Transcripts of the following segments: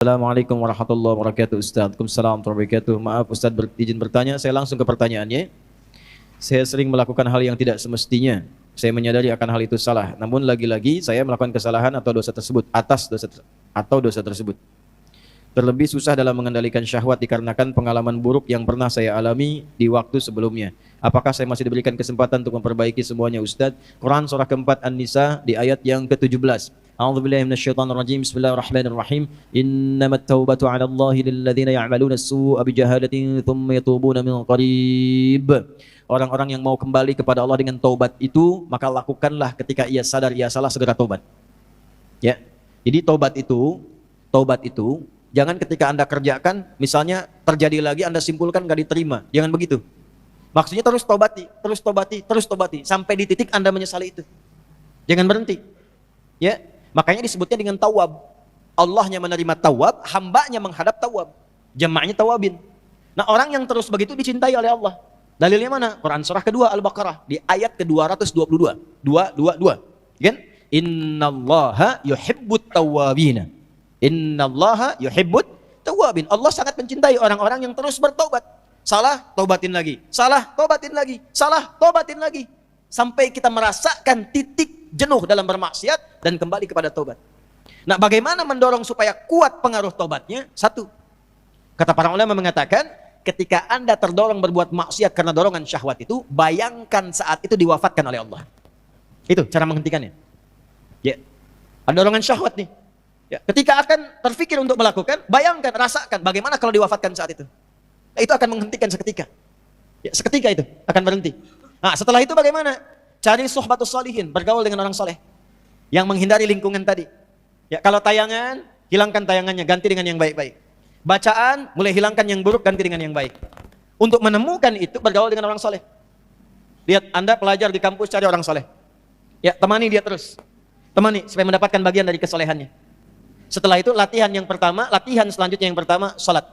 Assalamualaikum warahmatullahi wabarakatuh Ustaz. Waalaikumsalam warahmatullahi wabarakatuh. Maaf Ustaz izin bertanya, saya langsung ke pertanyaannya. Saya sering melakukan hal yang tidak semestinya. Saya menyadari akan hal itu salah. Namun lagi-lagi saya melakukan kesalahan atau dosa tersebut dosa tersebut. Terlebih susah dalam mengendalikan syahwat dikarenakan pengalaman buruk yang pernah saya alami di waktu sebelumnya. Apakah saya masih diberikan kesempatan untuk memperbaiki semuanya Ustaz? Quran surah keempat An-Nisa di ayat yang ke-17. A'udzubillahi minasyaitonirrajim. Bismillahirrahmanirrahim. Innamat taubatu 'ala Allahi lilladzina ya'maluna as-su'a bijahalatin tsumma yatubuna min qarib. Orang-orang yang mau kembali kepada Allah dengan taubat itu, maka lakukanlah ketika ia sadar ia salah, segera taubat. Ya. Jadi taubat itu jangan ketika Anda kerjakan, misalnya terjadi lagi Anda simpulkan enggak diterima. Jangan begitu. Maksudnya terus tobati sampai di titik Anda menyesali itu. Jangan berhenti. Ya. Makanya disebutnya dengan tawab. Allahnya menerima tawab, hambanya menghadap tawab. Jamaknya tawabin. Nah, orang yang terus begitu dicintai oleh Allah. Dalilnya mana? Quran surah kedua Al-Baqarah di ayat ke-222. 222. Kan? Innallaha yuhibbut tawwabina. Innallaha yuhibbut tawwabin. Allah sangat mencintai orang-orang yang terus bertobat. Salah, tobatin lagi. Salah, tobatin lagi. Salah, tobatin lagi. Sampai kita merasakan titik jenuh dalam bermaksiat dan kembali kepada taubat. Nah, bagaimana mendorong supaya kuat pengaruh taubatnya? Satu, kata para ulama mengatakan, ketika Anda terdorong berbuat maksiat karena dorongan syahwat itu, bayangkan saat itu diwafatkan oleh Allah. Itu cara menghentikannya. Ya, ada dorongan syahwat nih. Ya, ketika akan terfikir untuk melakukan, bayangkan, rasakan bagaimana kalau diwafatkan saat itu. Nah, itu akan menghentikan seketika. Ya, seketika itu akan berhenti. Nah, setelah itu bagaimana? Cari suhbatus sholihin, bergaul dengan orang soleh yang menghindari lingkungan tadi. Ya, kalau tayangan, hilangkan tayangannya, ganti dengan yang baik-baik. Bacaan, mulai hilangkan yang buruk, ganti dengan yang baik. Untuk menemukan itu, bergaul dengan orang soleh. Lihat, Anda pelajar di kampus, cari orang soleh. Ya, temani dia terus. Temani, supaya mendapatkan bagian dari kesolehannya. Setelah itu, latihan selanjutnya yang pertama, salat.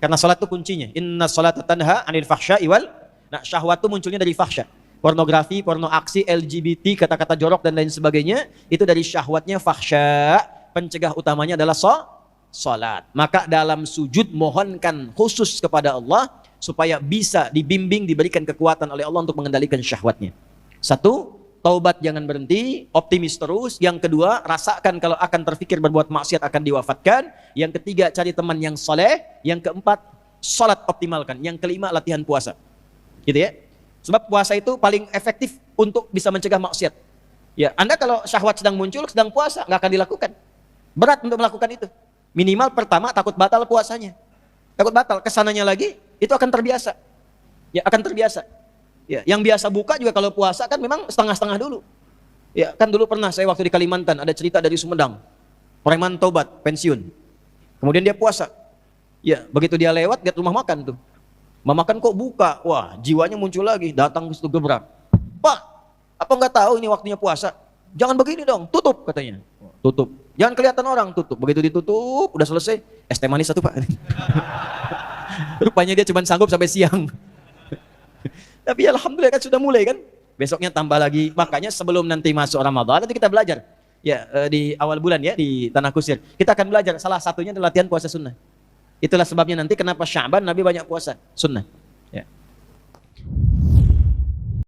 Karena salat itu kuncinya. Inna salata tanha anil fahsya'i wal. Nah, syahwat itu munculnya dari fahsya. Pornografi, porno aksi, LGBT, kata-kata jorok dan lain sebagainya, itu dari syahwatnya fahsya. Pencegah utamanya adalah salat. Maka dalam sujud mohonkan khusus kepada Allah supaya bisa dibimbing, diberikan kekuatan oleh Allah untuk mengendalikan syahwatnya. Satu, taubat jangan berhenti, optimis terus. Yang kedua, rasakan kalau akan terfikir berbuat maksiat akan diwafatkan. Yang ketiga, cari teman yang saleh. Yang keempat, salat optimalkan. Yang kelima, latihan puasa. Gitu ya. Sebab puasa itu paling efektif untuk bisa mencegah maksiat. Ya, Anda kalau syahwat sedang muncul, sedang puasa, nggak akan dilakukan. Berat untuk melakukan itu. Minimal pertama takut batal puasanya. Takut batal, kesananya lagi, itu akan terbiasa. Ya, akan terbiasa. Ya, yang biasa buka juga kalau puasa kan memang setengah-setengah dulu. Ya, kan dulu pernah saya waktu di Kalimantan ada cerita dari Sumedang. Preman tobat, pensiun. Kemudian dia puasa. Ya, begitu dia lewat, lihat rumah makan tuh. Mamakan kok buka, wah jiwanya muncul lagi, datang ke situ gebrak. Pak, apa nggak tahu ini waktunya puasa? Jangan begini dong, tutup katanya. Tutup, jangan kelihatan orang, tutup. Begitu ditutup, udah selesai, es teh manis satu Pak. Rupanya dia cuma sanggup sampai siang. Tapi alhamdulillah kan sudah mulai kan. Besoknya tambah lagi, makanya sebelum nanti masuk Ramadan, nanti kita belajar. Ya, di awal bulan ya, di Tanah Kusir. Kita akan belajar, salah satunya adalah latihan puasa sunnah. Itulah sebabnya nanti kenapa Sya'ban Nabi banyak puasa sunnah. Ya.